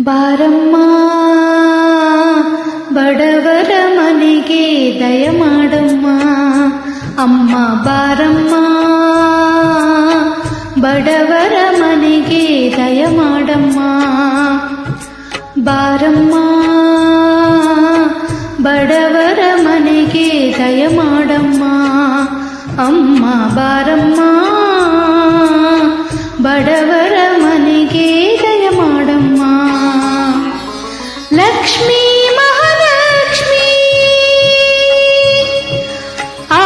ಬಾರಮ್ಮ ಬಡವರ ಮನೆಗೆ ದಯ ಮಾಡಮ್ಮ ಅಮ್ಮ ಬಾರಮ್ಮ ಬಡವರ ಮನೆಗೆ ದಯ ಮಾಡಮ್ಮ ಬಾರಮ್ಮ ಬಡವರ ಮನೆಗೆ ದಯ ಮಾಡಮ್ಮ ಅಮ್ಮ ಬಾರಮ್ಮ ಬಡವರ ಮನೆಗೆ ದಯ ಮಾಡಮ್ಮ ಲಕ್ಷ್ಮೀ ಮಹಾಲಕ್ಷ್ಮೀ ಆ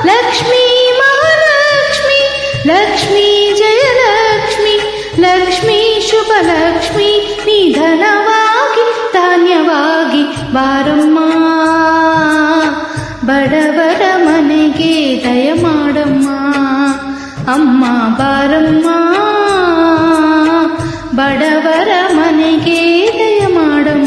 ಲಕ್ಷ್ಮೀ ಮಹಾಲಕ್ಷ್ಮಿ ಲಕ್ಷ್ಮೀ ಜಯಲಕ್ಷ್ಮಿ ಲಕ್ಷ್ಮೀ ಶುಭಲಕ್ಷ್ಮಿ ನಿಧನವಾಗಿ ಧಾನ್ಯವಾಗಿ ಬಾರಮ್ಮ ಬಡವರ ಮನೆಗೆ ದಯ ಮಾಡಮ್ಮ ಅಮ್ಮ ಬಾರಮ್ಮ ಬಡವರ ಮನೆಗೆ ದಯ ಮಾಡಮ್ಮ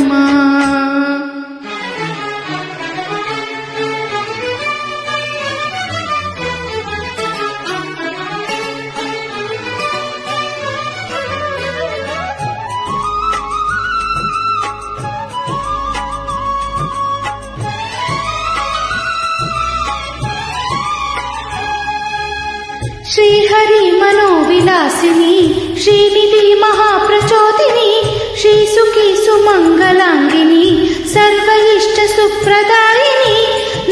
ಶ್ರೀಹರಿ ಮನೋವಿಲಾಸಿನಿ ಶ್ರೀನಿಧಿ ಮಹಾಪ್ರಚೋದಿನಿ ಶ್ರೀ ಸುಖಿ ಸುಮಂಗಲಾಂಗಿನಿ ಸರ್ವ ಇಷ್ಟ ಸುಪ್ರದಾಯಿನಿ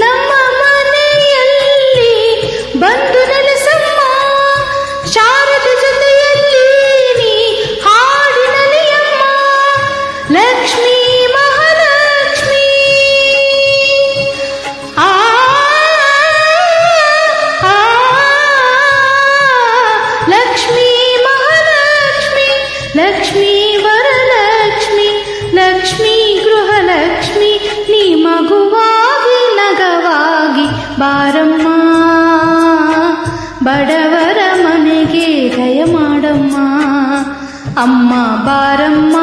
ನಮ್ಮ ಮನೆಯಲ್ಲಿ ಬಂದು ನೆಲೆಸಮ್ಮ ಶಾರದೆ ಜೊತೆಯಲ್ಲಿ ನೀ ಹಾಡಿನಲಿಯಮ್ಮ ಲಕ್ಷ್ಮೀ ಮಹಾಲಕ್ಷ್ಮಿ ಲಕ್ಷ್ಮೀ ಮಹಾಲಕ್ಷ್ಮಿ ಲಕ್ಷ್ಮೀ ವರಲಕ್ಷ್ಮಿ ಲಕ್ಷ್ಮೀ ಗೃಹಲಕ್ಷ್ಮಿ ನೀ ಮಗುವಾಗಿ ನಗವಾಗಿ ಬಾರಮ್ಮ ಬಡವರ ಮನೆಗೆ ದಯ ಮಾಡಮ್ಮ ಅಮ್ಮ ಬಾರಮ್ಮ